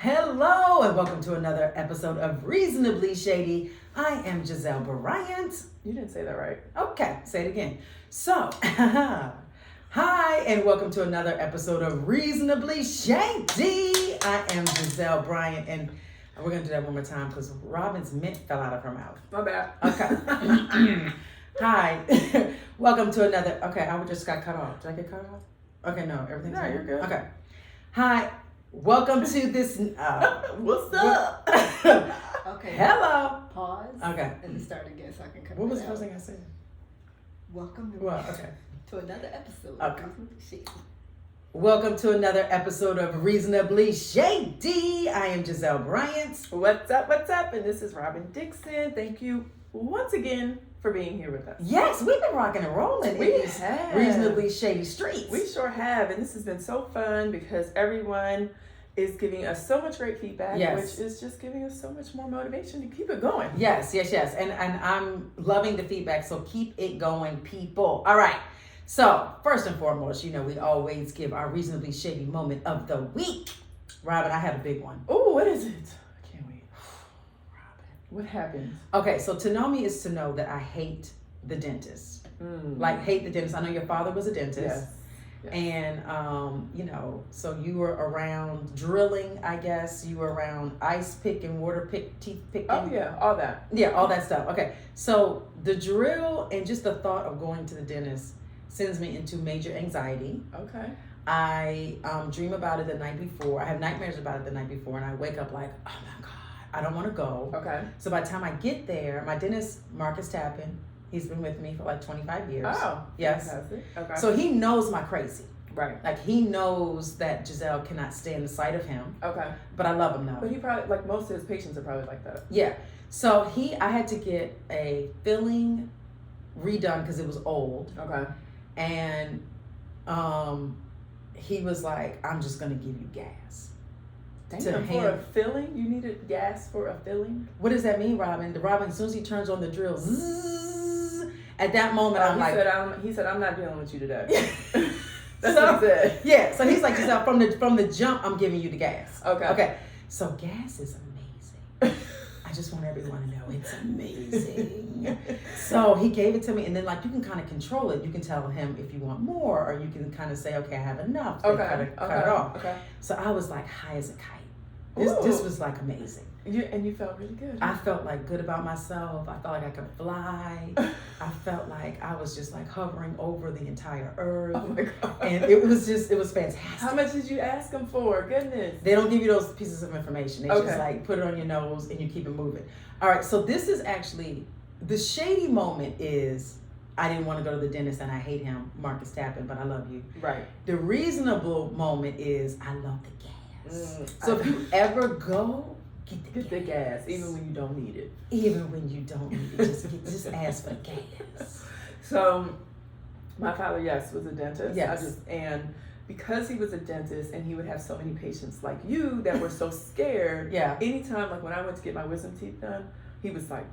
Hello and welcome to another episode of Reasonably Shady. I am Gizellebryant. You didn't say that right. Okay, say it again. So, hi and welcome to another episode of Reasonably Shady. I am Gizellebryant and we're going to do that one more time because Robyn's mint fell out of her mouth. My bad. Okay. Hi. Welcome to another. Okay, I just got cut off. Did I get cut off? Okay, no, everything's No, fine. you're good. Okay. Hi. Welcome to this. What's up? Okay. Hello. Pause. Okay. And start again so I can cut What was it the first out. thing I said? Welcome Well, okay. to another episode. Okay. Of Reasonably Shady. Welcome to another episode of Reasonably Shady. I am Gizellebryant. What's up? What's up? And this is Robyn Dixon. Thank you once again for being here with us. Yes, we've been rocking and rolling We in these have. Reasonably Shady streets. We sure have. And this has been so fun because everyone is giving us so much great feedback, Yes. which is just giving us so much more motivation to keep it going. Yes. And I'm loving the feedback, so keep it going, people. All right. So, first and foremost, we always give our Reasonably Shady moment of the week. Robyn, I had a big one. Oh, what is it? I can't wait. What happened? Okay, so to know me is to know that I hate the dentist. Like, hate the dentist. I know your father was a dentist. Yes. And, so you were around drilling, I guess. You were around ice picking, water teeth picking. Oh, yeah, all that. Yeah, all that stuff. Okay, so the drill and just the thought of going to the dentist sends me into major anxiety. Okay. I dream about it the night before. I have nightmares about it the night before, and I wake up like, oh my God, I don't want to go. Okay. So by the time I get there, my dentist, Marcus Tappan, he's been with me for like 25 years. Oh, yes. fantastic. Okay. So he knows my crazy. Right. Like, he knows that Gizelle cannot stand the sight of him. Okay. But I love him now. But he probably, like most of his patients are probably like that. Yeah. So I had to get a filling redone because it was old. Okay. And he was like, I'm just going to give you gas. Damn, for a filling? You needed gas for a filling? What does that mean, Robyn? Robyn, as soon as he turns on the drill, zzz, at that moment, I'm like... He said, I'm not dealing with you today. That's what he said. Yeah, so he's like, Gizelle, from the jump, I'm giving you the gas. Okay. So gas is amazing. I just want everyone to know it's amazing. So he gave it to me, and then like you can kind of control it. You can tell him if you want more, or you can kind of say, okay, I have enough. So cut it off. Okay. So I was like high as a kite. This was like amazing. You felt really good. I felt like good about myself. I felt like I could fly. I felt like I was just like hovering over the entire earth. Oh my God. And it was fantastic. How much did you ask him for? Goodness. They don't give you those pieces of information. They Okay. just like put it on your nose and you keep it moving. All right, so this is actually, the shady moment is, I didn't want to go to the dentist and I hate him, Marcus Tappan, but I love you. Right. The reasonable moment is, I love the gas. So if you ever go, get the gas, even when you don't need it. Even when you don't need it, just ask for gas. So, my father, yes, was a dentist. Yes. And because he was a dentist and he would have so many patients like you that were so scared, Yeah. anytime, like when I went to get my wisdom teeth done, he was like,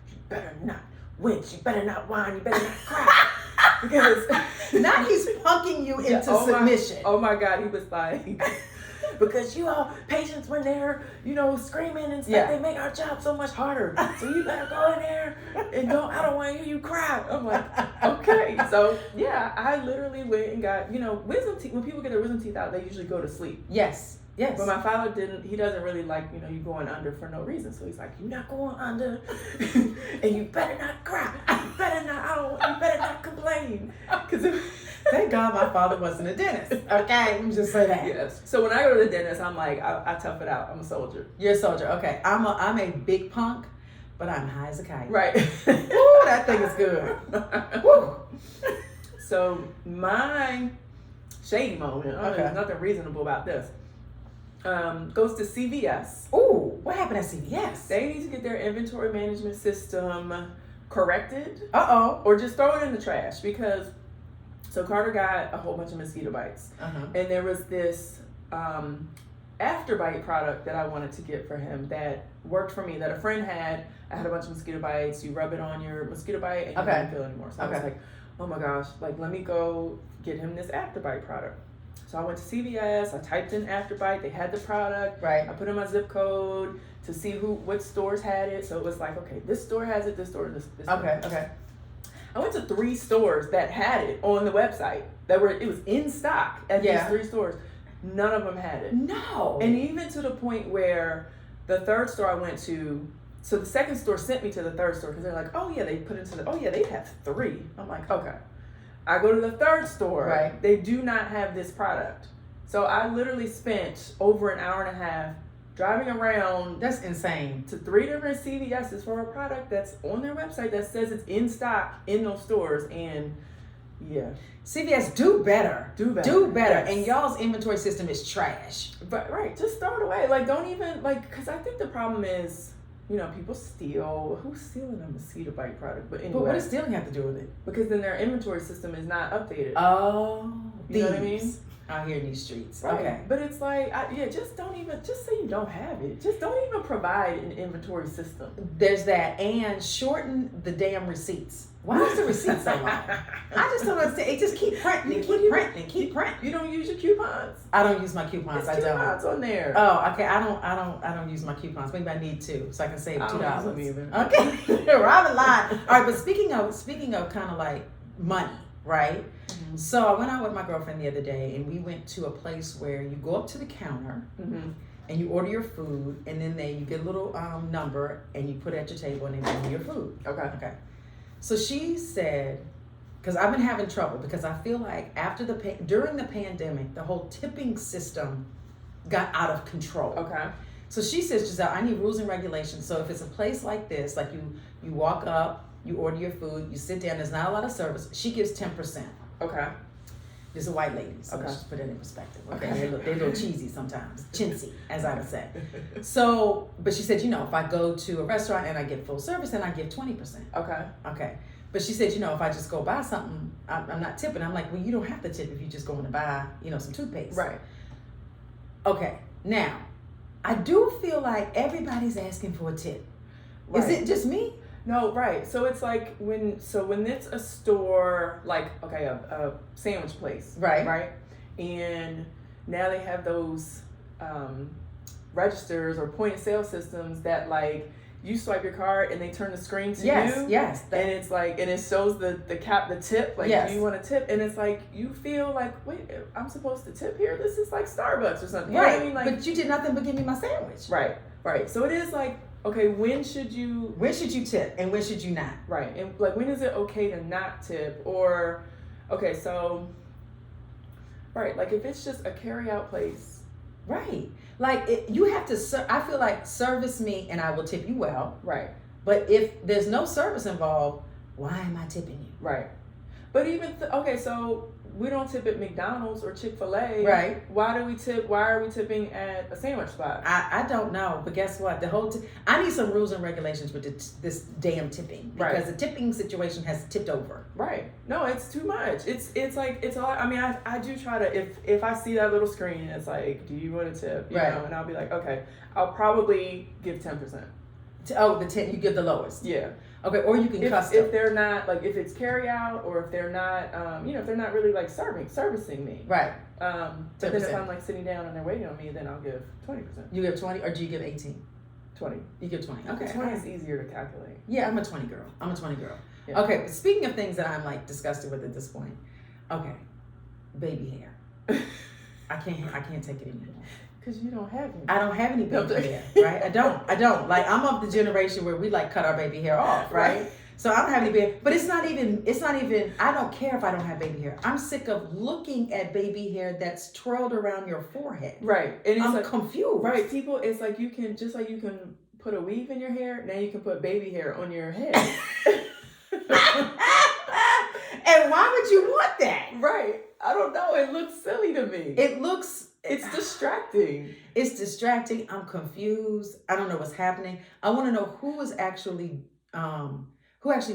you better not wince, you better not whine, you better not cry. Because now he's punking you into submission. Oh my God, he was like... Because you all patients when they're, screaming and stuff, they make our job so much harder. So you better go in there and I don't want to hear you cry. I'm like, okay. So yeah, I literally went and got, wisdom teeth. When people get their wisdom teeth out, they usually go to sleep. Yes. But my father he doesn't really like, you going under for no reason. So he's like, you're not going under and you better not cry. You better not complain. Thank God my father wasn't a dentist. Okay, let me just say that. Yes. So when I go to the dentist, I'm like, I tough it out. I'm a soldier. You're a soldier. Okay, I'm a big punk, but I'm high as a kite. Right. Woo, that thing is good. Woo. So my shady moment, there's nothing reasonable about this, goes to CVS. Ooh, what happened at CVS? They need to get their inventory management system corrected. Uh-oh. Or just throw it in the trash because... So Carter got a whole bunch of mosquito bites. Uh-huh. And there was this afterbite product that I wanted to get for him that worked for me, that a friend had. I had a bunch of mosquito bites. You rub it on your mosquito bite and you don't feel it anymore. So I was like, oh my gosh, like let me go get him this afterbite product. So I went to CVS. I typed in Afterbite. They had the product. Right. I put in my zip code to see what stores had it. So it was like, okay, this store has it. This store, this Okay. store. Okay. I went to 3 stores that had it on the website. It was in stock at these 3 stores. None of them had it. No. And even to the point where the third store I went to, so the second store sent me to the third store because they're like, oh yeah, they put into they have 3. I'm like, okay. I go to the third store. Right. They do not have this product. So I literally spent over an hour and a half driving around. That's insane. To 3 different CVS's for a product that's on their website that says it's in stock in those stores. And yeah. CVS, do better. Do better. Yes. And y'all's inventory system is trash. But right, just throw it away. Like, don't even, like, because I think the problem is, people steal. Who's stealing a mosquito bite product? But anyway. But what does stealing have to do with it? Because then their inventory system is not updated. Oh, you know what I mean? Out here in these streets. Right. Okay. But it's like, just say you don't have it. Just don't even provide an inventory system. There's that. And shorten the damn receipts. Why is the receipt so long? I just don't understand. It just keep printing and keep printing. You don't use your coupons. I don't use my coupons. There's coupons on there. Oh, okay. I don't use my coupons. Maybe I need to, so I can save $2. I don't use them Okay. Robyn lied. All right, but speaking of kind of like money, right? Mm-hmm. So I went out with my girlfriend the other day, and we went to a place where you go up to the counter. Mm-hmm. And you order your food, and then you get a little number, and you put it at your table, and they bring you your food. Okay. So she said, because I've been having trouble, because I feel like during the pandemic, the whole tipping system got out of control. Okay. So she says, Gizelle, I need rules and regulations. So if it's a place like this, like you walk up, you order your food, you sit down, there's not a lot of service, she gives 10%. Okay. There's a white lady, so let's just put it in perspective. Okay, they're a little cheesy sometimes, chintzy, as I would say. So, but she said, if I go to a restaurant and I get full service, then I give 20%. Okay. But she said, if I just go buy something, I'm not tipping. I'm like, well, you don't have to tip if you just going to buy, some toothpaste. Right. Okay. Now, I do feel like everybody's asking for a tip. Right. Is it just me? No, right. So it's like when it's a store, like, okay, a sandwich place. Right. And now they have those registers or point of sale systems that, like, you swipe your card and they turn the screen to you. Yes. And it's like, and it shows the tip, like, do you want to tip? And it's like, you feel like, wait, I'm supposed to tip here? This is like Starbucks or something. You know what I mean? Like, but you did nothing but give me my sandwich. Right. So it is like, okay, when should you tip and when should you not? Right. And like, when is it okay to not tip? Or, okay, so, right, like if it's just a carry out place. Right. Like you have to, I feel like service me and I will tip you well. Right. But if there's no service involved, why am I tipping you? Right. But even, okay, so we don't tip at McDonald's or Chick-fil-A. Right. Why are we tipping at a sandwich spot? I don't know, but guess what? I need some rules and regulations with this damn tipping, because the tipping situation has tipped over. Right. No, it's too much. It's like, it's all, I mean, I do try to, if I see that little screen, it's like, do you want to tip? You know, and I'll be like, okay, I'll probably give 10%. Oh, the 10, you give the lowest. Yeah. Okay, or you can custom. If they're not, like, if it's carry out, or if they're not, if they're not really like servicing me. Right. But then if I'm like sitting down and they're waiting on me, then I'll give 20%. You give 20, or do you give 18? 20. You give 20. Okay. 20 is easier to calculate. Yeah, I'm a 20 girl. Yeah. Okay, but speaking of things that I'm like disgusted with at this point. Okay, baby hair. I can't take it anymore. Because you don't have any. I don't have any baby hair, right? I don't. Like, I'm of the generation where we like cut our baby hair off, right? So I don't have any baby, but it's not even, I don't care if I don't have baby hair. I'm sick of looking at baby hair that's twirled around your forehead. Right. And it's I'm confused. Right. People, it's like you can put a weave in your hair, now you can put baby hair on your head. And why would you want that? Right. I don't know. It looks silly to me. It's distracting. It's distracting. I'm confused. I don't know what's happening. I want to know who actually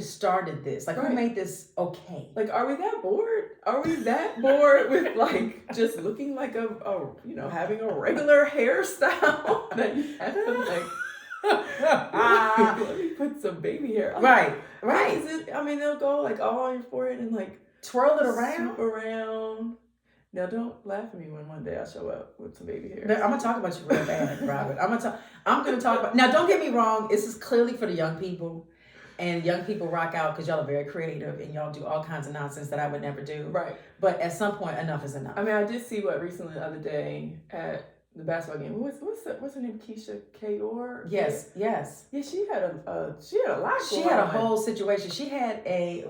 started this. Like, who made this okay? Like, are we that bored? Are we that bored with, like, just looking like having a regular hairstyle that you have to, like, let me put some baby hair on. Right. They'll go, like, all on your forehead and, like, twirl it around. Swoop around. Now, don't laugh at me when one day I show up with some baby hair. I'm gonna talk about you real bad, Robyn. I'm gonna talk about. Now, don't get me wrong. This is clearly for the young people, and young people rock out because y'all are very creative and y'all do all kinds of nonsense that I would never do. Right. But at some point, enough is enough. I mean, I did see recently the other day at the basketball game. What's her name? Keisha Kayor. Yes. Yeah, she had a lot. She had a whole situation. She had a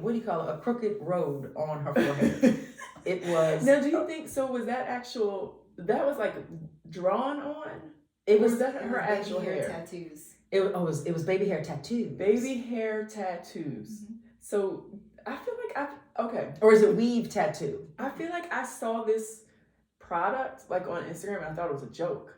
crooked road on her forehead. It was. Now, do you think so? Was that actual? That was like drawn on. It was that her actual hair tattoos. It was baby hair tattoos. Baby hair tattoos. Mm-hmm. So I feel like Or is it weave tattoo? I feel like I saw this product like on Instagram and I thought it was a joke.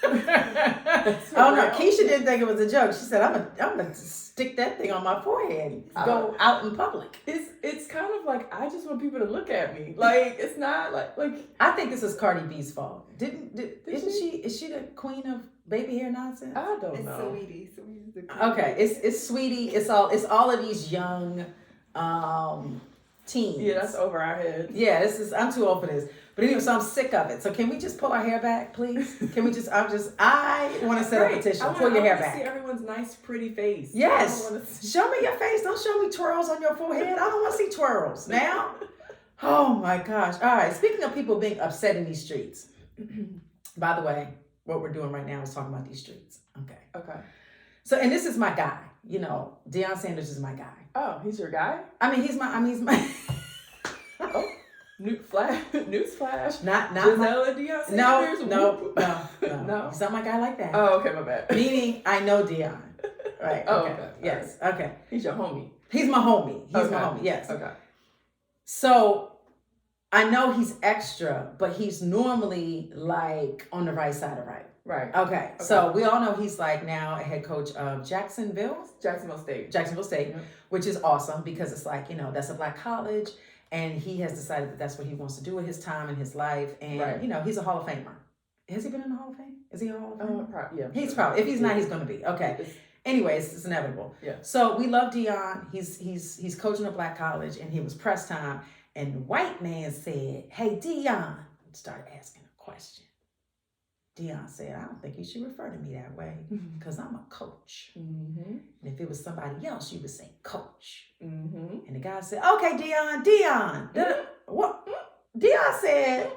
Oh no, Keisha didn't think it was a joke. She said, "I'm gonna stick that thing on my forehead. Go out in public." It's kind of like I just want people to look at me. Like it's not like I think this is Cardi B's fault. Is she the queen of baby hair nonsense? I don't know. It's Sweetie's the queen. Okay, it's Sweetie. It's all of these young teens. Yeah, that's over our heads. Yeah, I'm too old for this. But anyway, so I'm sick of it. So can we just pull our hair back, please? Can we just? I want to set a petition. Pull your hair back. I want to see everyone's nice, pretty face. Yes. Show me your face. Don't show me twirls on your forehead. I don't want to see twirls now. Oh my gosh. All right. Speaking of people being upset in these streets. By the way, what we're doing right now is talking about these streets. Okay. So, and this is my guy. You know, Deion Sanders is my guy. Oh, he's your guy? He's my. Oh. Newsflash. Not Gizelle and Deion Sanders? No. He's not my guy like that. Oh, okay, my bad. Meaning, I know Deion. Right. Okay. Yes. Right. Okay. He's your homie. He's my homie. He's my homie. Yes. Okay. So, I know he's extra, but he's normally like on the right side of right. Right. Okay. So we all know he's like now a head coach of Jacksonville State, mm-hmm. which is awesome because it's like, that's a black college. And he has decided that that's what he wants to do with his time and his life. And, he's a Hall of Famer. Has he been in the Hall of Fame? Is he a Hall of Famer? Yeah. He's probably. If he's not, he's going to be. Okay. Anyways, it's inevitable. Yeah. So we love Deion. He's coaching a black college and he was press time. And the white man said, "Hey, Deion," started asking a question. Deion said, "I don't think you should refer to me that way because I'm a coach. Mm-hmm. And if it was somebody else, you would say coach." Mm-hmm. And the guy said, "Okay, Deion. Mm-hmm. What?" Deion said,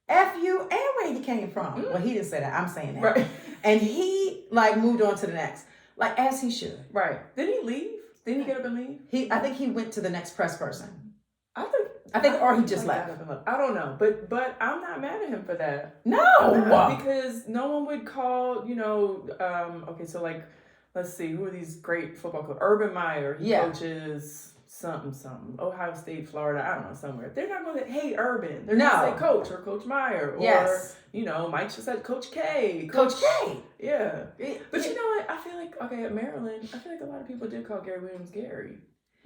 "F you," and where he came from. Mm-hmm. Well, he didn't say that. I'm saying that. Right. And he moved on to the next, as he should. Right. Didn't he leave? Didn't he get up and leave? I think he went to the next press person. I think, or he just left. I don't know, but I'm not mad at him for that. No, because no one would call. Okay, so let's see, who are these great football coaches? Urban Meyer, he coaches something, Ohio State, Florida, I don't know, somewhere. They're not going to, "Hey, Urban." They're going to say Coach or Coach Meyer or Mike just said Coach K. Coach K. Yeah, but you know what? I feel like at Maryland, I feel like a lot of people did call Gary Williams Gary.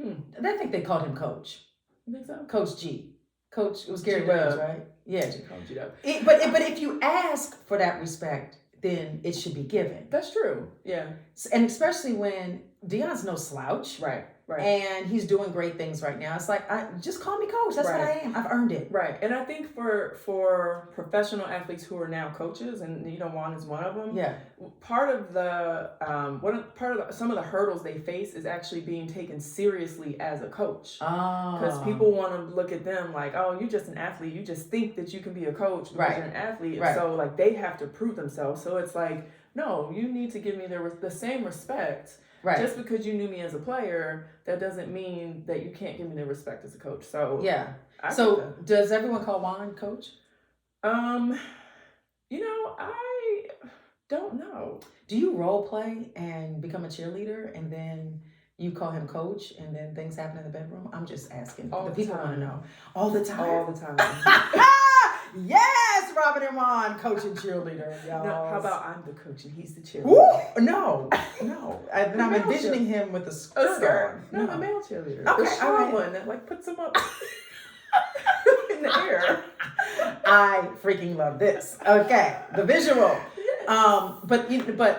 I think they called him Coach. You think so? Coach G. Coach, it was Gary Williams, right? Yeah. But if you ask for that respect, then it should be given. That's true. Yeah. And especially when Deion's no slouch. Right. And he's doing great things right now. It's like, just call me coach. That's what I am. I've earned it. Right. And I think for professional athletes who are now coaches, and Juan is one of them. Yeah. Part of some of the hurdles they face is actually being taken seriously as a coach. Because people want to look at them like, "Oh, you're just an athlete. You just think that you can be a coach because you're an athlete." Right. So they have to prove themselves. So it's like, no, you need to give me the same respect. Right. Just because you knew me as a player, that doesn't mean that you can't give me the respect as a coach. So yeah. So does everyone call Juan coach? I don't know. Do you role play and become a cheerleader and then you call him coach and then things happen in the bedroom? I'm just asking. The people want to know. All the time. All the time. Yes, Robyn and Juan, coach and cheerleader. Y'all. No, how about I'm the coach and he's the cheerleader? Ooh, no. I'm envisioning him with a skirt. No, the male cheerleader. Okay, the strong one that puts him up in the air. I freaking love this. Okay, the visual. But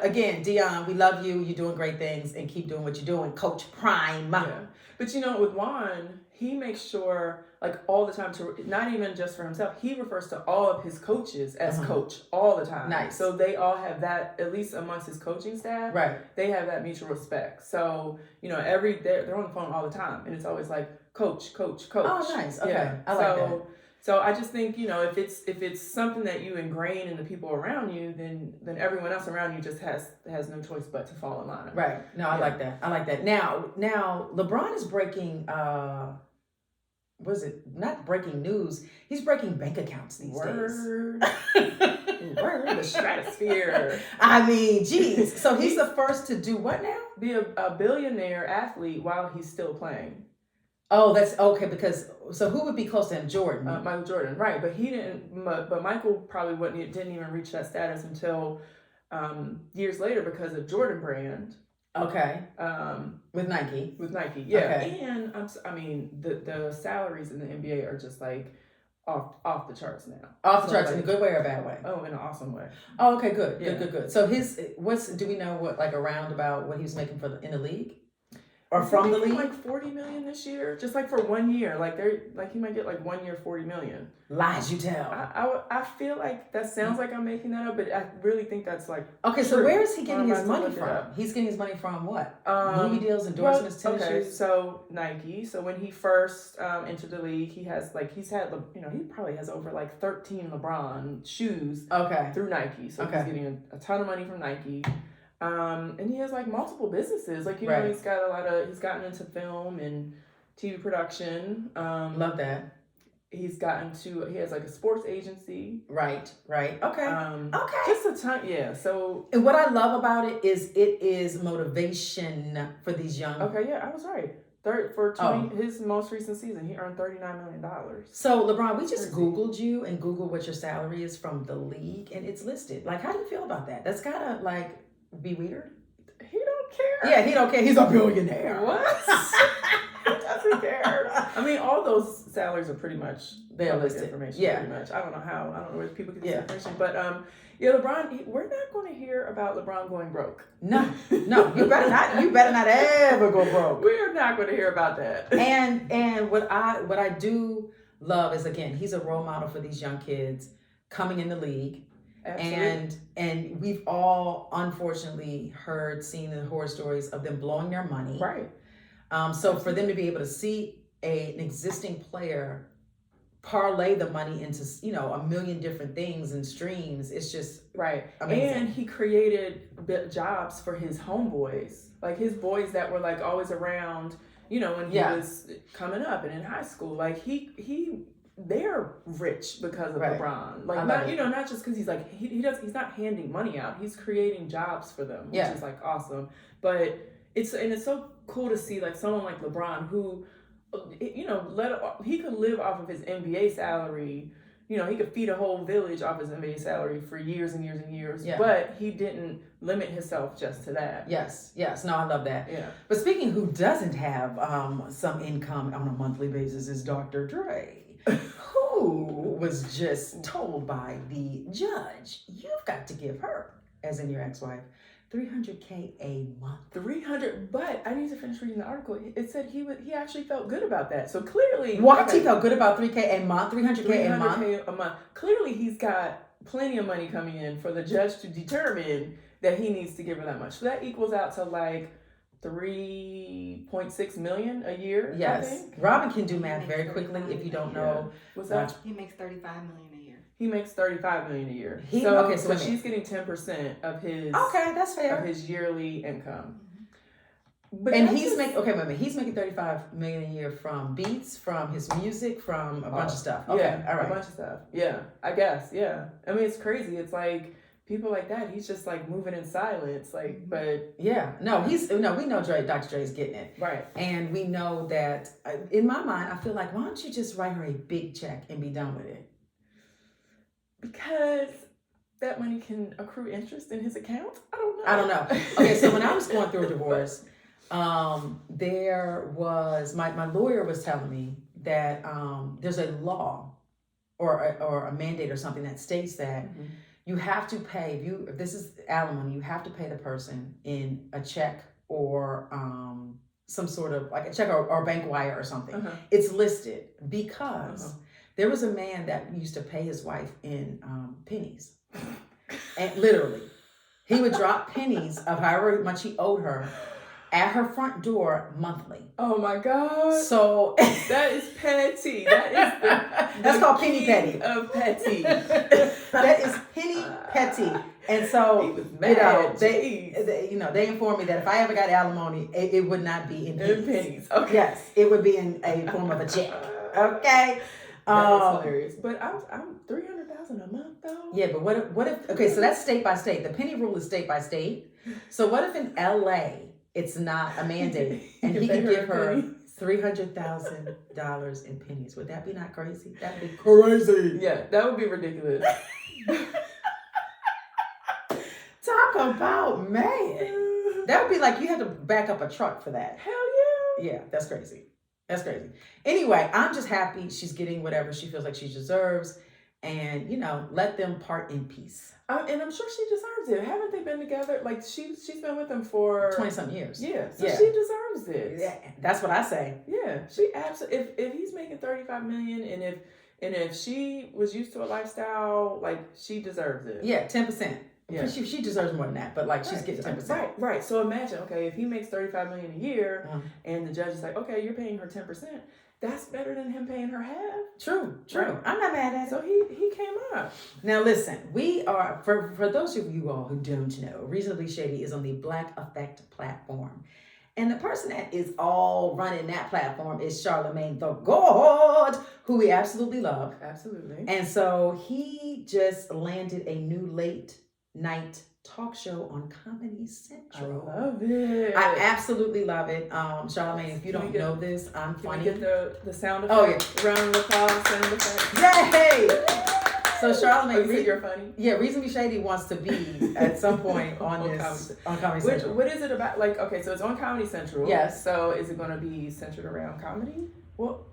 again, Deion, we love you. You're doing great things and keep doing what you're doing. Coach Prime. Yeah. But with Juan, he makes sure, like, all the time, to not even just for himself, he refers to all of his coaches as coach all the time. Nice. So they all have that, at least amongst his coaching staff. Right. They have that mutual respect. So, they're on the phone all the time, and it's always like, coach. Oh, nice. Okay. Yeah. I like that. So I just think, if it's something that you ingrain in the people around you, then everyone else around you just has no choice but to fall in line. Right. No, I like that. Now LeBron is breaking not breaking news, he's breaking bank accounts these days. Word, the stratosphere. I mean, geez. So he's the first to do what now? Be a billionaire athlete while he's still playing. Oh, that's okay. So who would be close to him? Jordan. Michael Jordan, right? But he didn't. But Michael probably didn't even reach that status until years later because of Jordan Brand. Okay. With Nike. Yeah. Okay. And the salaries in the NBA are just like off the charts now. Off the charts in a good way or a bad way? Oh, in an awesome way. Oh, okay, good. Yeah. Good. So do we know what, like, around about what he was making in the league? Or from the league? Like $40 million this year, just like for 1 year. Like he might get like 1 year $40 million. Lies you tell. I feel like that sounds like I'm making that up, but I really think that's like okay. True. So where is he getting his money from? Up. He's getting his money from what? Movie deals, endorsements, tennis shoes. So Nike. So when he first entered the league, he probably has over like 13 LeBron shoes. Okay. Through Nike. So he's getting a ton of money from Nike. And he has like multiple businesses. Like, right. He's gotten into film and TV production. Love that. He has like a sports agency. Right. Okay. Okay. Just a ton. Yeah. So. And what I love about it is motivation for these young. Okay. Yeah, I was right. His most recent season, he earned $39 million. So LeBron, we just Googled you and Googled what your salary is from the league, and it's listed. Like, how do you feel about that? That's gotta like be weird. He don't care. Yeah, he don't care. He's a billionaire. What? He doesn't care. I mean, all those salaries are pretty much they're listed. Information. Yeah. Pretty much. I don't know where people get this information, but LeBron. We're not going to hear about LeBron going broke. No, you better not. You better not ever go broke. We're not going to hear about that. And what I do love is, again, he's a role model for these young kids coming in the league. Absolutely. And we've all unfortunately seen the horror stories of them blowing their money. Right. So for them to be able to see an existing player parlay the money into a million different things and streams, it's just right. Amazing. And he created jobs for his homeboys, like his boys that were like always around, when he was coming up and in high school. Like they're rich because of LeBron. Like not just because he's like he's not handing money out. He's creating jobs for them, which is like awesome. But it's so cool to see like someone like LeBron who, he could live off of his NBA salary. He could feed a whole village off his NBA salary for years and years and years. Yeah. But he didn't limit himself just to that. Yes. No, I love that. Yeah. But speaking who doesn't have some income on a monthly basis is Dr. Dre. Who was just told by the judge, you've got to give her, as in your ex-wife, $300K a month. 300, but I need to finish reading the article. It said he actually felt good about that. So clearly, what? He felt good about $300K a month, $300K a month. Clearly, he's got plenty of money coming in for the judge to determine that he needs to give her that much. So that equals out to like $3.6 million a year. Yes. I think. Robyn can do math very quickly if you don't know. What's that? He makes $35 million a year. He makes $35 million a year. So she's getting 10% of his. Okay, that's fair. Of his yearly income. But and he's making He's making $35 million a year from beats, from his music, from a bunch of stuff. Okay, yeah, all right, a bunch of stuff. Yeah, I guess. Yeah, I mean it's crazy. It's like people like that. He's just like moving in silence. Like, but yeah, we know Dr. Dre's getting it right, and we know that. In my mind, I feel like why don't you just write her a big check and be done with it? Because that money can accrue interest in his account. I don't know. Okay, so when I was going through a divorce, there was my lawyer was telling me that there's a law or a mandate or something that states that you have to pay if this is alimony, you have to pay the person in a check or some sort of like a check or bank wire or something. Uh-huh. It's listed because there was a man that used to pay his wife in pennies. And literally, he would drop pennies of however much he owed her at her front door monthly. Oh my God. So that is petty. That is that's the called penny petty. Of petty. That is penny petty. And so, he was mad. They informed me that if I ever got alimony, it would not be in pennies. Okay. Yes, it would be in a form of a check. Okay. That is hilarious. But I'm $300,000 a month though. Yeah, but what if? Okay, so that's state by state. The penny rule is state by state. So what if in LA it's not a mandate and he could give her $300,000 in pennies? Would that be not crazy? That'd be crazy. Yeah, that would be ridiculous. Talk about man. That would be like you had to back up a truck for that. Hell yeah. Yeah, that's crazy. That's crazy. Anyway, I'm just happy she's getting whatever she feels like she deserves. And, let them part in peace. And I'm sure she deserves it. Haven't they been together? Like, she's been with him for 20-something years. Yeah, so she deserves it. Yeah, that's what I say. Yeah, she absolutely. If he's making $35 million, and if she was used to a lifestyle, like, she deserves it. Yeah, 10%. Yeah. She deserves more than that, but like she's getting 10%. Right. So imagine, okay, if he makes $35 million a year, and the judge is like, okay, you're paying her 10%. That's better than him paying her half. True. Right. I'm not mad at it. So he came up. Now listen, we are for those of you all who don't know, Reasonably Shady is on the Black Effect platform. And the person that is all running that platform is Charlamagne Tha God, who we absolutely love. Absolutely. And so he just landed a new late night talk show on Comedy Central. I love it. I absolutely love it. Charlamagne, if you don't know this, I'm funny. Can we get the sound effect? Oh, yeah. Round of applause, sound effect. Yay! So Charlamagne, you said you're funny? Yeah, Reasonably Shady wants to be at some point on Comedy Central. What is it about? Like, okay, so it's on Comedy Central. Yes. So is it going to be centered around comedy? Well,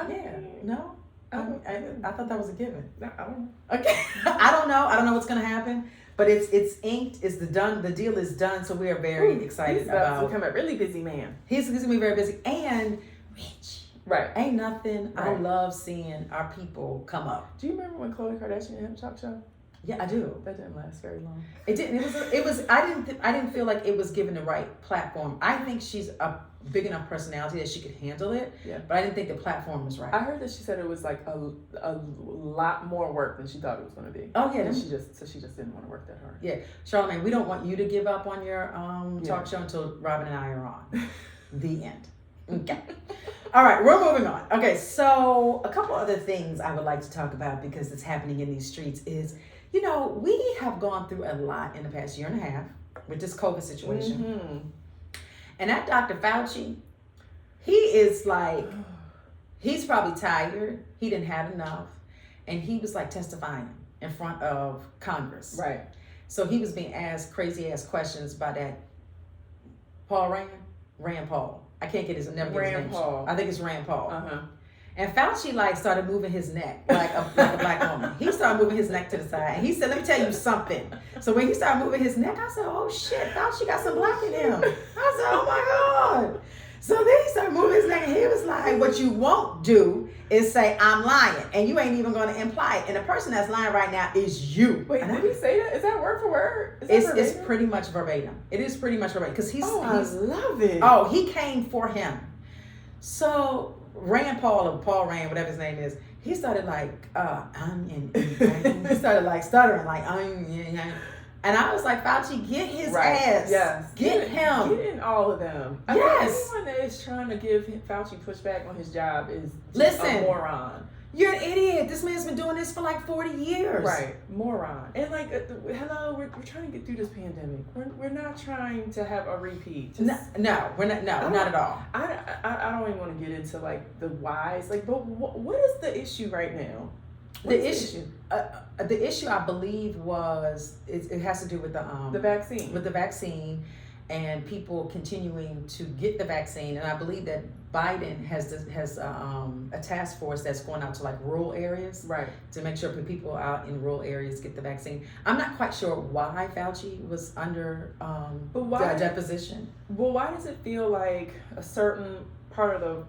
yeah. No? I thought that was a given. I don't know. Okay. I don't know what's going to happen. But it's inked. It's done. The deal is done. So we are very excited about. He's become a really busy man. He's going to be very busy and rich. Right. Ain't nothing. Right. I love seeing our people come up. Do you remember when Khloe Kardashian had a talk show? Yeah, I do. That didn't last very long. It didn't. It was. I didn't feel like it was given the right platform. I think she's a big enough personality that she could handle it. Yeah. But I didn't think the platform was right. I heard that she said it was like a lot more work than she thought it was going to be. Oh yeah. And she just didn't want to work that hard. Yeah, Charlamagne, we don't want you to give up on your talk show until Robyn and I are on. The end. Okay. All right, we're moving on. Okay, so a couple other things I would like to talk about because it's happening in these streets is, we have gone through a lot in the past year and a half with this COVID situation. Mm-hmm. And that Dr. Fauci, he is like, he's probably tired. He didn't have enough. And he was like testifying in front of Congress. Right. So he was being asked crazy ass questions by that Rand Paul. I can't get his name. Rand Paul. I think it's Rand Paul. Uh-huh. And Fauci started moving his neck like a black woman. He started moving his neck to the side. And he said, let me tell you something. So when he started moving his neck, I said, oh shit, Fauci got some black in him. I said, oh my God. So then he started moving his neck and he was like, what you won't do is say, I'm lying. And you ain't even going to imply it. And the person that's lying right now is you. Wait, did he say that? Is that word for word? It's pretty much verbatim. It is pretty much verbatim. Because I love it. Oh, he came for him. So Rand Paul or Paul Rand, whatever his name is, he started like, he started like stuttering, like, and I was like, Fauci, get his ass. Yes. Get him. Get in all of them. Yes. Anyone that is trying to give Fauci pushback on his job is just Listen, a moron. You're an idiot. This man's been doing this for like 40 years. Right. Moron. And like, hello, we're trying to get through this pandemic. We're not trying to have a repeat. No, we're not. No, not at all. I don't even want to get into like the whys. Like, but what is the issue right now? The issue, I believe, was it has to do with the vaccine. With the vaccine, and people continuing to get the vaccine, and I believe that Biden has a task force that's going out to like rural areas, right, to make sure people out in rural areas get the vaccine. I'm not quite sure why Fauci was under the deposition. Well, why does it feel like a certain part of the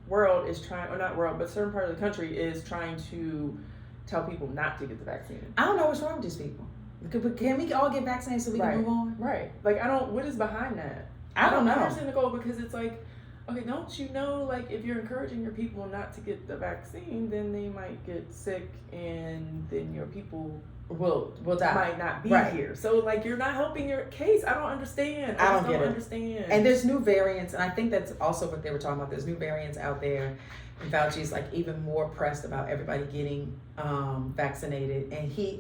world is trying, or not world, but a certain part of the country is trying to tell people not to get the vaccine? I don't know what's wrong with these people. Can we all get vaccinated so we can move on? Right. Like, what is behind that? I don't know. I understand the goal, because it's like, okay, don't you know, like, if you're encouraging your people not to get the vaccine, then they might get sick, and then your people will die. Might not be here. So, like, you're not helping your case. I don't understand. I don't understand. And there's new variants, and I think that's also what they were talking about. There's new variants out there, and Fauci's like even more pressed about everybody getting vaccinated. And he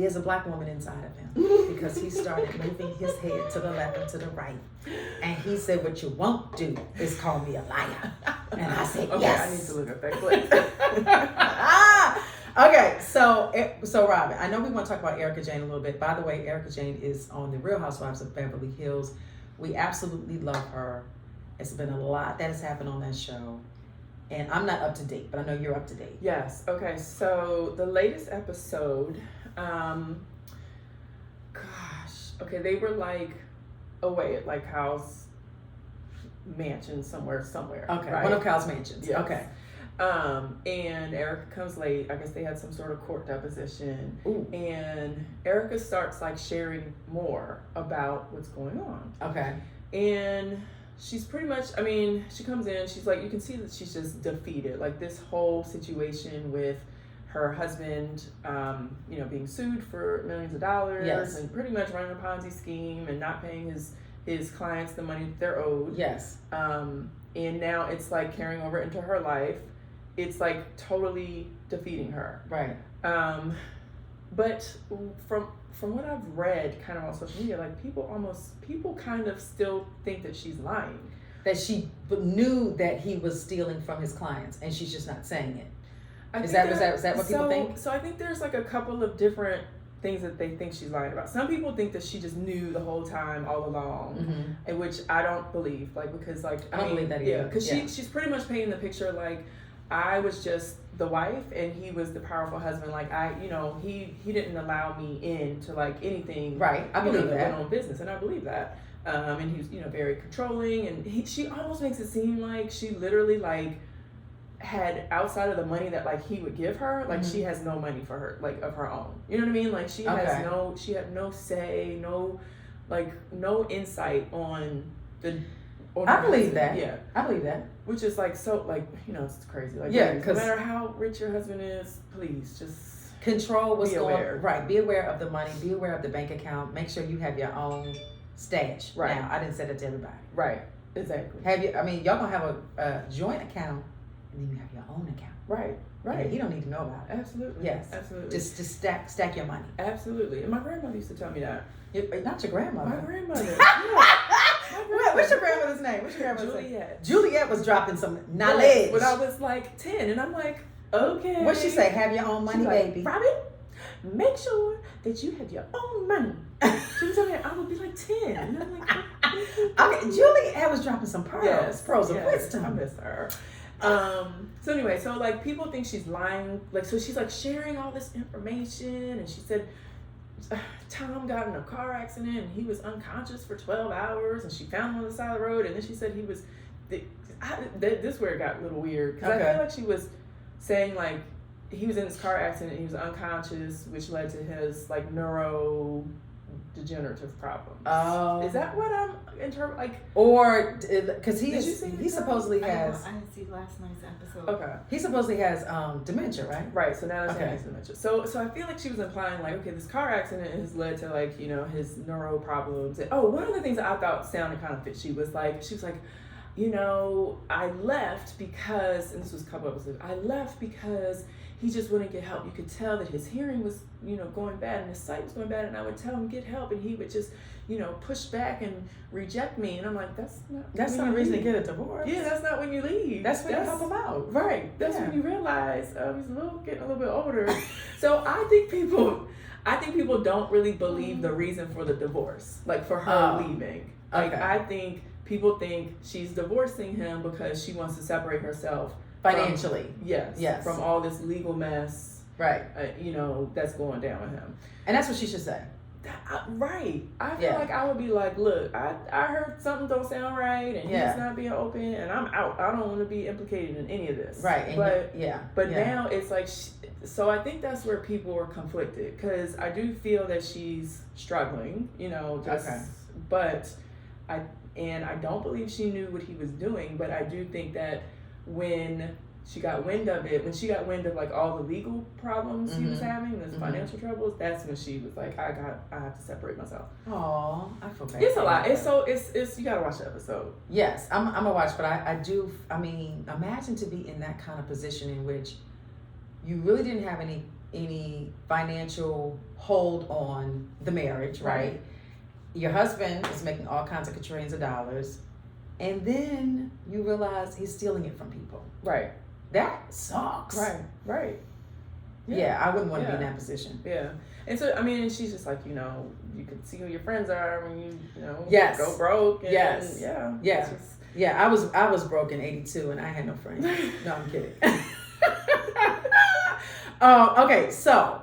is a black woman inside of him, because he started moving his head to the left and to the right. And he said, what you won't do is call me a liar. And I said, okay, yes. I need to look at that clip. Okay, so Robyn, I know we want to talk about Erica Jane a little bit. By the way, Erica Jane is on the Real Housewives of Beverly Hills. We absolutely love her. It's been a lot that has happened on that show. And I'm not up to date, but I know you're up to date. Yes. Okay, so the latest episode, okay, they were like away at like Kyle's mansion somewhere. Okay, right? one of Kyle's mansions. Yes. Okay. And Erica comes late. I guess they had some sort of court deposition. Ooh. And Erica starts like sharing more about what's going on. Okay. And she's pretty much, I mean, she comes in, she's like, you can see that she's just defeated. Like, this whole situation with her husband, being sued for millions of dollars, yes, and pretty much running a Ponzi scheme and not paying his clients the money they're owed. Yes. And now it's like carrying over into her life. It's like totally defeating her. Right. But from what I've read kind of on social media, like people kind of still think that she's lying. That she knew that he was stealing from his clients, and she's just not saying it. Is that what people think? So I think there's like a couple of different things that they think she's lying about. Some people think that she just knew the whole time, all along, in which I don't believe. Like, because like I don't believe that either. Yeah, because she's pretty much painting the picture like, I was just the wife and he was the powerful husband. Like, he didn't allow me into like anything. Right, I believe that. Went on business, and I believe that. And he was very controlling, and she almost makes it seem like she literally like had, outside of the money that like he would give her, like she has no money for her, like of her own. You know what I mean? Like she had no say, no insight on the. I believe that. Yeah, I believe that. Which is like so, like, it's crazy. Like, yeah, no matter how rich your husband is, please just control what's going on. Right. Be aware of the money. Be aware of the bank account. Make sure you have your own stash. Right. Now, I didn't say that to everybody. Right. Exactly. Y'all gonna have a joint account, and then you have your own account. Right. Right. Yeah, you don't need to know about it. Absolutely. Yes. Absolutely. Just stack your money. Absolutely. And my grandmother used to tell me that. Not your grandmother. My grandmother. What's your grandmother's name? Juliet. Juliet was dropping some knowledge. When I was like 10, and I'm like, okay. What'd she say? Have your own money, baby. Robyn, make sure that you have your own money. She was telling me I would be like 10. And I'm like, okay, Juliet was dropping some pearls. Pearls of wisdom. I miss her. So anyway, so like people think she's lying. Like, so she's like sharing all this information, and she said Tom got in a car accident and he was unconscious for 12 hours, and she found him on the side of the road, and then she said he was this is where it got a little weird, because I feel like she was saying like he was in this car accident and he was unconscious, which led to his like neurodegenerative problems. Oh, is that what I'm like? Or because he supposedly I has. I didn't see last night's episode. Okay. He supposedly has dementia, right? Right. So now they're saying he's dementia. So I feel like she was implying like, okay, this car accident has led to like his neuro problems. And, one of the things that I thought sounded kind of fishy was like, she was like, I left because, and this was a couple episodes, I left because he just wouldn't get help. You could tell that his hearing was, going bad, and his sight was going bad, and I would tell him get help, and he would just, push back and reject me. And I'm like, that's not a reason to get a divorce. Yeah, that's not when you leave. That's when you help him out. Right. That's when you realize he's getting a little bit older. So I think people don't really believe the reason for the divorce, like for her leaving. Like, I think people think she's divorcing him because she wants to separate herself financially. Yes. From all this legal mess. Right. That's going down with him. And that's what she should say. Right. I feel like I would be like, look, I heard something don't sound right, and he's not being open, and I'm out. I don't want to be implicated in any of this. Right. But now it's like, so I think that's where people are conflicted, because I do feel that she's struggling, but I don't believe she knew what he was doing, but I do think that when she got wind of like all the legal problems he was having, those financial troubles, that's when she was like, I have to separate myself. Oh, I feel bad. It's a lot. It's you gotta watch the episode. Yes, I'm gonna watch, but I mean, imagine to be in that kind of position in which you really didn't have any financial hold on the marriage, right? Your husband is making all kinds of quadrillions of dollars, and then you realize he's stealing it from people. Right. That sucks. Right. Yeah, I wouldn't want to be in that position. Yeah. And so, I mean, and she's just like, you can see who your friends are when you go broke. And, Yeah, I was broke in 82 and I had no friends. No, I'm kidding. Okay, so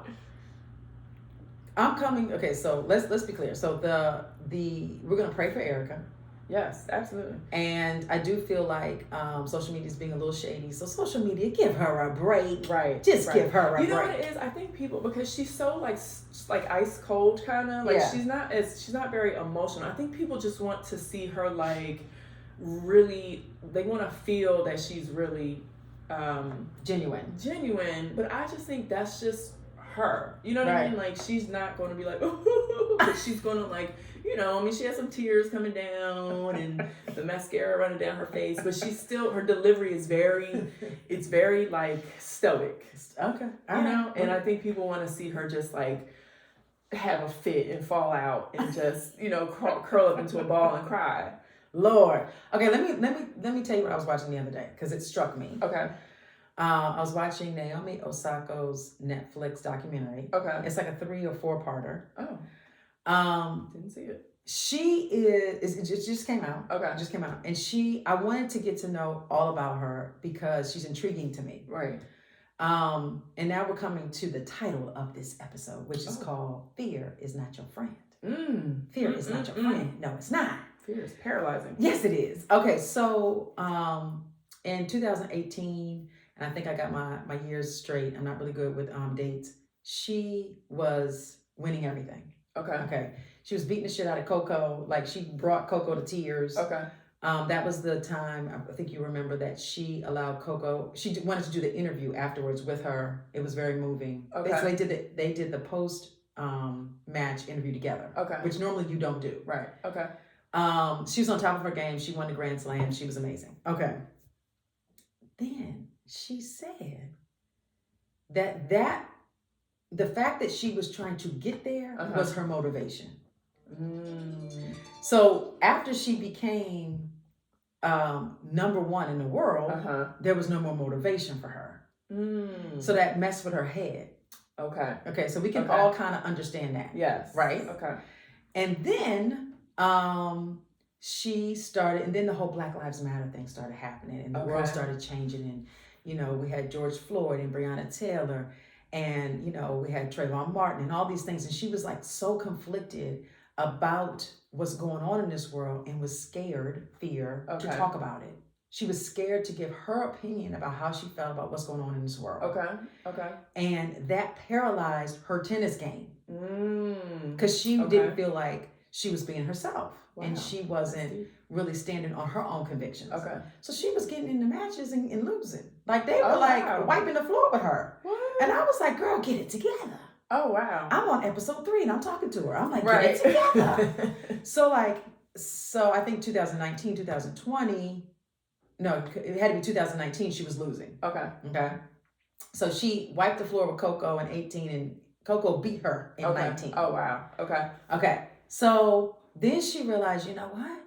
I'm coming. Okay, so let's be clear. So we're gonna pray for Erica. Yes, absolutely. And I do feel like social media is being a little shady. So social media, give her a break. Right. Just give her a break. You know what it is? I think people, because she's so like ice cold kind of, like she's not very emotional. I think people just want to see her like really, they want to feel that she's really genuine. But I just think that's just her. You know what I mean? Like, she's not going to be like, but she's going to like, she has some tears coming down and the mascara running down her face, but she's still, her delivery is very like stoic. Okay. And I think people want to see her just like have a fit and fall out and just, curl up into a ball and cry. Lord. Okay, let me tell you what I was watching the other day, because it struck me. Okay. I was watching Naomi Osaka's Netflix documentary. Okay. It's like a 3 or 4-parter. Oh. Didn't see it. It just came out. Okay. It just came out. And I wanted to get to know all about her because she's intriguing to me. Right. And now we're coming to the title of this episode, which is called Fear is Not Your Friend. Fear is not your friend. No, it's not. Fear is paralyzing. Yes, it is. Okay, so in 2018, and I think I got my years straight. I'm not really good with dates. She was winning everything. Okay. She was beating the shit out of Coco. Like, she brought Coco to tears. Okay. That was the time, I think you remember, that she allowed Coco, she wanted to do the interview afterwards with her. It was very moving. Okay. So they did the post match interview together. Okay. Which normally you don't do. Right. Okay. She was on top of her game. She won the Grand Slam. She was amazing. Okay. Then she said that the fact that she was trying to get there was her motivation. So after she became number one in the world, there was no more motivation for her. So that messed with her head. Okay, so we can all kind of understand that. Yes. Right? Okay. And then she started, and then the whole Black Lives Matter thing started happening, and the world started changing, and we had George Floyd and Breonna Taylor, and we had Trayvon Martin and all these things, and she was like so conflicted about what's going on in this world and was scared, to talk about it. She was scared to give her opinion about how she felt about what's going on in this world. Okay. And that paralyzed her tennis game. Because she didn't feel like she was being herself. Wow. And she wasn't really standing on her own convictions. Okay. So she was getting into matches and losing. Like, they were wiping the floor with her. What? And I was like, girl, get it together. Oh, wow. I'm on episode 3 and I'm talking to her. I'm like, get it together. So I think 2019, 2020, no, it had to be 2019, she was losing. Okay. So she wiped the floor with Coco in 18 and Coco beat her in 19. Oh, wow. Okay. So then she realized, you know what?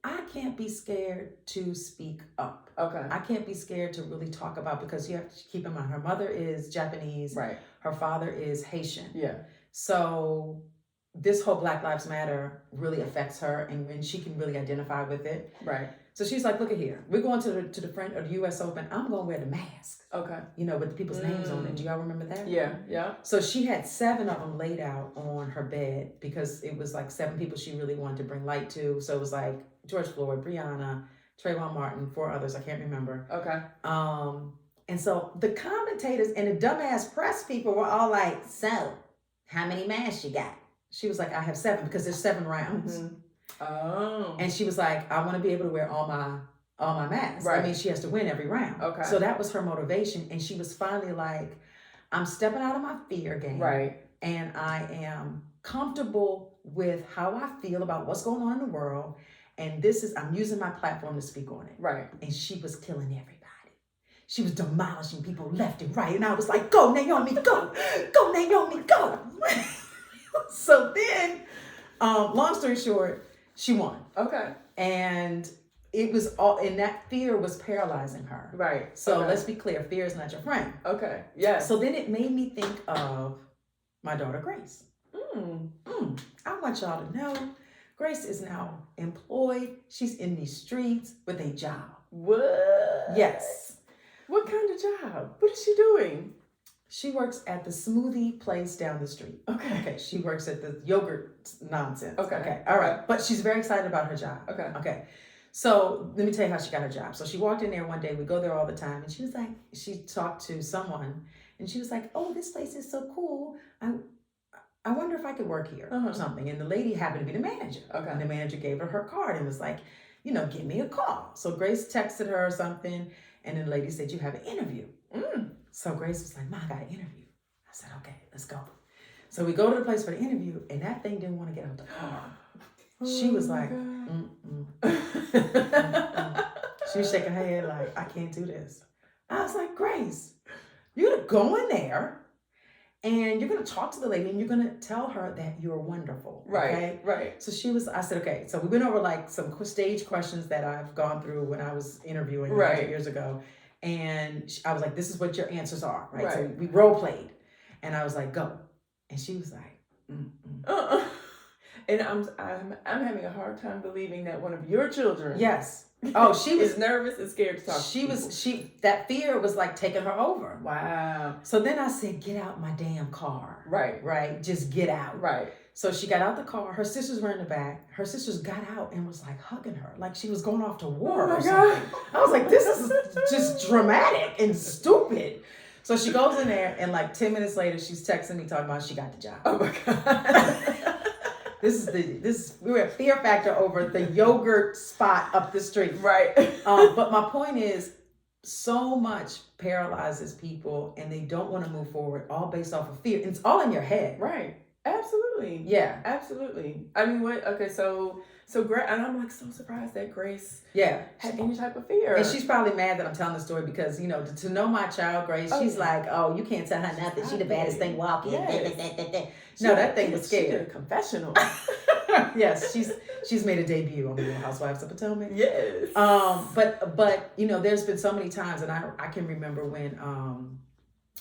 I can't be scared to speak up. I can't be scared to really talk about, because you have to keep in mind, her mother is Japanese. Right. Her father is Haitian. Yeah. So this whole Black Lives Matter really affects her, and she can really identify with it. Right. So she's like, look at here. We're going to the front of the U.S. Open. I'm going to wear the mask. Okay. You know, with the people's names on it. Do y'all remember that? Yeah, yeah. So she had 7 of them laid out on her bed because it was like 7 people she really wanted to bring light to. So it was like George Floyd, Breonna, Trayvon Martin, 4 others. I can't remember. Okay. And so the commentators and the dumbass press people were all like, so how many masks you got? She was like, I have 7 because there's 7 rounds. Mm-hmm. Oh. And she was like, I want to be able to wear all my masks. Right. I mean, she has to win every round. Okay. So that was her motivation. And she was finally like, I'm stepping out of my fear game. Right. And I am comfortable with how I feel about what's going on in the world. And I'm using my platform to speak on it. Right. And she was killing everybody. She was demolishing people left and right. And I was like, go, Naomi, go. Go, Naomi, go. So then, long story short, she won. Okay. And it was all, and that fear was paralyzing her. Right. So okay. let's be clear, fear is not your friend. Okay. Yeah. So then it made me think of my daughter, Grace. I want y'all to know, Grace is now employed. She's in these streets with a job. What? Yes. What kind of job? What is she doing? She works at the smoothie place down the street. Okay. She works at the yogurt nonsense. Okay. All right. But she's very excited about her job. Okay. So let me tell you how she got her job. So she walked in there one day. We go there all the time. And she was like, she talked to someone. And she was like, oh, this place is so cool. I wonder if I could work here or something. And the lady happened to be the manager. Okay. And the manager gave her card and was like, give me a call. So Grace texted her or something. And then the lady said, you have an interview. So Grace was like, Ma, I got an interview. I said, okay, let's go. So we go to the place for the interview, and that thing didn't want to get out the car. She was like, She was shaking her head like, I can't do this. I was like, Grace, you're going to go in there, and you're going to talk to the lady, and you're going to tell her that you're wonderful. Okay? Right. So I said, okay. So we went over like some stage questions that I've gone through when I was interviewing years ago. And I was like, this is what your answers are, right? So we role played. And I was like, go. And she was like, And I'm having a hard time believing that one of your children. Yes. Oh, she was is nervous and scared to talk to people. That fear was like taking her over. Wow. So then I said, get out my damn car. Right. Just get out. Right. So she got out the car. Her sisters were in the back. Her sisters got out and was like hugging her, like she was going off to war or something. I was like, this is just dramatic and stupid. So she goes in there, and like 10 minutes later, she's texting me talking about she got the job. Oh my God. We were at Fear Factor over the yogurt spot up the street. Right. But my point is, so much paralyzes people, and they don't want to move forward, all based off of fear. And it's all in your head. Right. Absolutely. Yeah. Absolutely. I mean, so Grace, and I'm like so surprised that Grace had any type of fear. And she's probably mad that I'm telling the story because, to know my child, Grace, she's like, oh, you can't tell her nothing. She the baddest thing walking. Yes. No, that thing was scared. She did a confessional. Yes, she's made a debut on the Real Housewives of Potomac. Yes. But there's been so many times, and I can remember when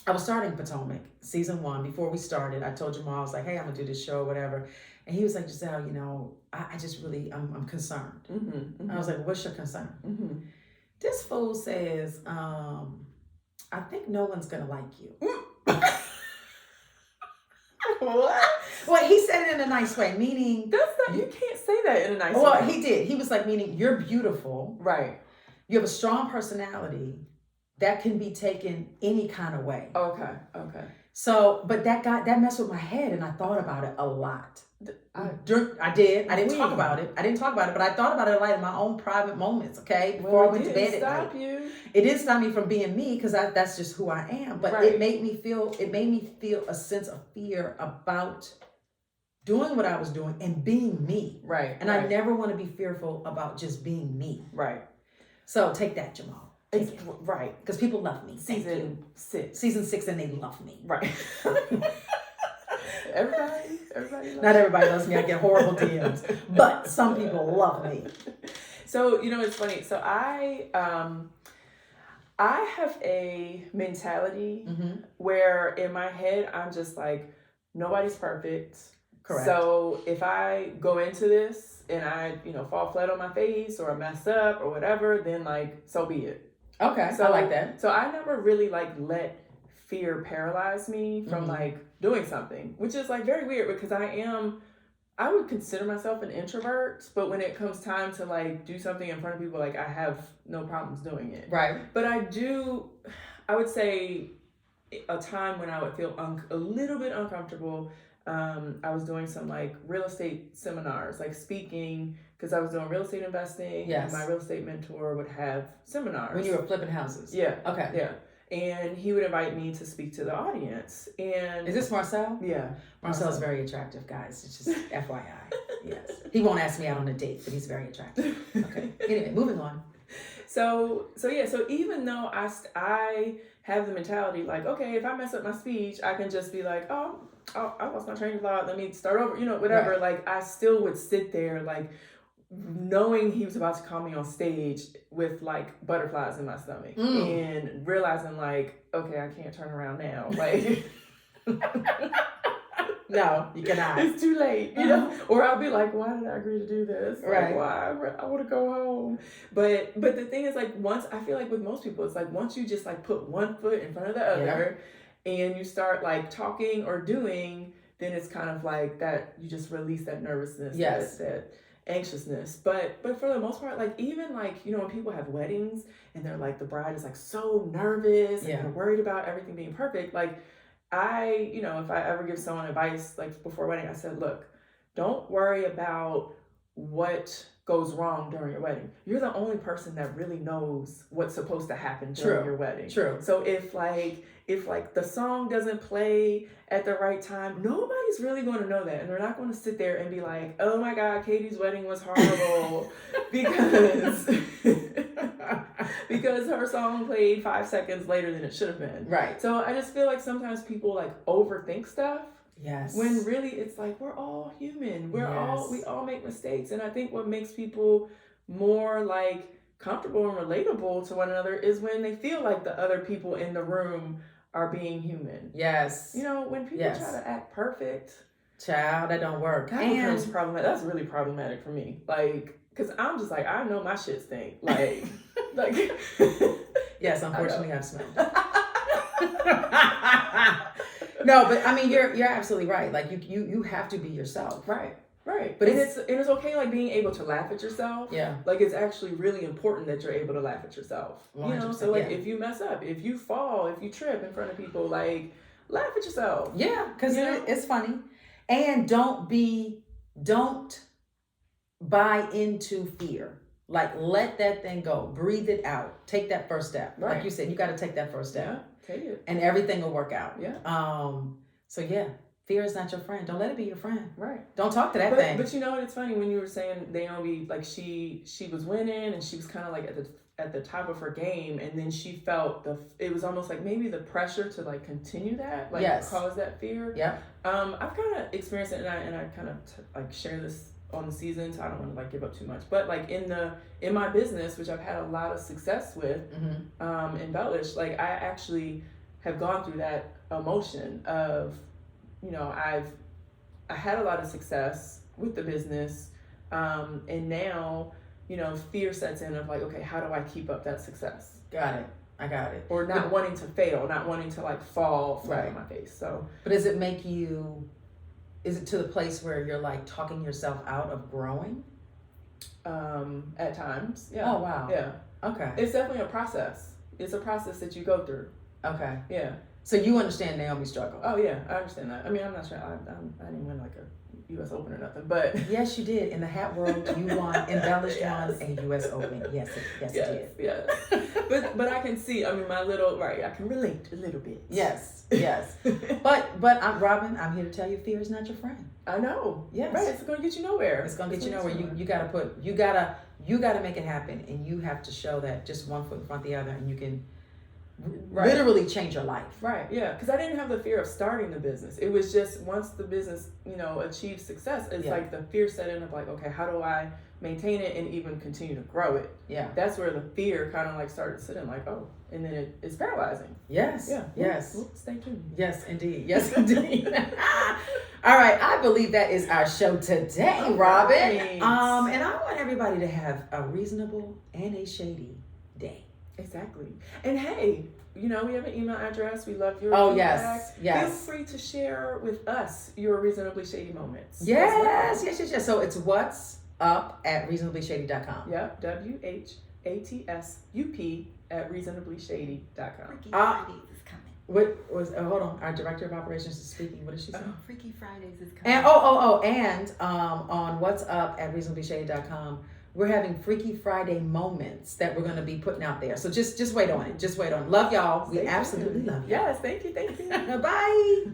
I was starting Potomac season 1. Before we started, I told Jamal, I was like, hey, I'm gonna do this show or whatever. And he was like, Gizelle, I just really, I'm concerned. Mm-hmm. I was like, what's your concern? Mm-hmm. This fool says, I think no one's gonna like you. What? Well, he said it in a nice way, meaning you can't say that in a nice way. Well, he did. He was like, meaning you're beautiful. Right. You have a strong personality that can be taken any kind of way. Okay. So, but that messed with my head, and I thought about it a lot. I did. I didn't talk about it. But I thought about it like in my own private moments. Okay, before I went to bed at night. It didn't stop me from being me because that's just who I am. But it made me feel a sense of fear about doing what I was doing and being me. Right. And I never want to be fearful about just being me. Right. So take that, Jamal. Right. Because people love me. Season 6, and they love me. Right. Everybody loves Not everybody loves me. I get horrible DMs, but some people love me. So it's funny. So I have a mentality where in my head I'm just like, nobody's perfect. Correct. So if I go into this and I, fall flat on my face or I mess up or whatever, then like, so be it. Okay. So I like that. So I never really like let fear paralyze me from like doing something, which is like very weird because I would consider myself an introvert, but when it comes time to like do something in front of people, like I have no problems doing it. Right. But I would say a time when I would feel a little bit uncomfortable. I was doing some like real estate seminars, like speaking, because I was doing real estate investing. Yes. And my real estate mentor would have seminars. When you were flipping houses. Yeah. Okay. Yeah. And he would invite me to speak to the audience. And is this Marcel? Yeah. Marcel's very attractive, guys. It's just FYI. Yes. He won't ask me out on a date, but he's very attractive. Okay. Anyway, moving on. So even though I have the mentality like, okay, if I mess up my speech, I can just be like, oh, I lost my train of thought. Let me start over, whatever. Right. Like I still would sit there like knowing he was about to call me on stage with like butterflies in my stomach and realizing like, okay, I can't turn around now. Like, no, you cannot. It's too late, Or I'll be like, why did I agree to do this? Right. Like, why? I want to go home. But the thing is, like, I feel like with most people, it's like once you just like put one foot in front of the other and you start like talking or doing, then it's kind of like that you just release that nervousness, that anxiousness. But for the most part, like even like, when people have weddings and they're like, the bride is like so nervous and they're worried about everything being perfect, like if I ever give someone advice, like before wedding, I said, look, don't worry about what goes wrong during your wedding. You're the only person that really knows what's supposed to happen during your wedding. True. So if the song doesn't play at the right time, nobody's really going to know that. And they're not going to sit there and be like, oh my God, Katie's wedding was horrible because her song played 5 seconds later than it should have been. Right. So I just feel like sometimes people like overthink stuff. Yes. When really it's like we're all human. We all make mistakes. And I think what makes people more like comfortable and relatable to one another is when they feel like the other people in the room are being human. Yes. When people try to act perfect. Child, that don't work. That becomes problematic. That's really problematic for me. Like, cause I'm just like, I know my shit stink. Like, yes, unfortunately I've smelled. No, but I mean, you're absolutely right. Like you have to be yourself. Right. Right. But it's okay like being able to laugh at yourself. Yeah. Like it's actually really important that you're able to laugh at yourself. 100%, So like if you mess up, if you fall, if you trip in front of people, like laugh at yourself. Yeah, because it's funny. And don't buy into fear. Like let that thing go. Breathe it out. Take that first step. Right. Like you said, you got to take that first step. Yeah, take it. And everything will work out. Yeah. So yeah, fear is not your friend. Don't let it be your friend. Right. Don't talk to that thing. But it's funny when you were saying Naomi, like she was winning and she was kind of like at the top of her game, and then she felt it was almost like maybe the pressure to like continue that, like cause that fear. Yeah. I've kind of experienced it, and I kind of like share this on the season, so I don't want to like give up too much. But like in my business, which I've had a lot of success with, Embellish, like I actually have gone through that emotion of, I had a lot of success with the business, and now, fear sets in of like, okay, how do I keep up that success? Got it. I got it. Or not wanting to fail, not wanting to like fall flat on my face. So, but does it make you? Is it to the place where you're like talking yourself out of growing? At times, yeah. Oh wow. Yeah. Okay. It's definitely a process. It's a process that you go through. Okay. Yeah. So you understand Naomi's struggle? Oh yeah, I understand that. I mean, I'm not sure. I didn't win like a U.S. Open or nothing, but yes, you did. In the hat world, you won. Embellish won a U.S. Open. Yes, it did. Yes. But I can see. I mean, I can relate a little bit. Yes. But Robyn, I'm here to tell you, fear is not your friend. I know. Yes. Right. It's gonna get you nowhere. It's gonna get you nowhere. You gotta make it happen, and you have to show that just one foot in front of the other, and you can Right. literally change your life. Right, yeah, because I didn't have the fear of starting the business. It was just once the business, achieved success, it's like the fear set in of like, okay, how do I maintain it and even continue to grow it? Yeah. That's where the fear kind of like started sitting like, oh, and then it's paralyzing. Yes. Yeah. Yes. Stay tuned. Yes, indeed. Yes, indeed. All right, I believe that is our show today, Robyn. Right. And I want everybody to have a reasonable and a shady day. Exactly. And hey, we have an email address. We love your feedback. Yes. Feel free to share with us your reasonably shady moments. Yes. So it's whatsup@reasonablyshady.com. Yep. WHATSUP@reasonablyshady.com. Freaky Fridays is coming. What was? Hold on. Our director of operations is speaking. What did she say? Freaky Fridays is coming. And and on whatsup@reasonablyshady.com. We're having Freaky Friday moments that we're going to be putting out there. So just wait on it. Just wait on it. Love y'all. We absolutely love you. Yes, thank you. Bye.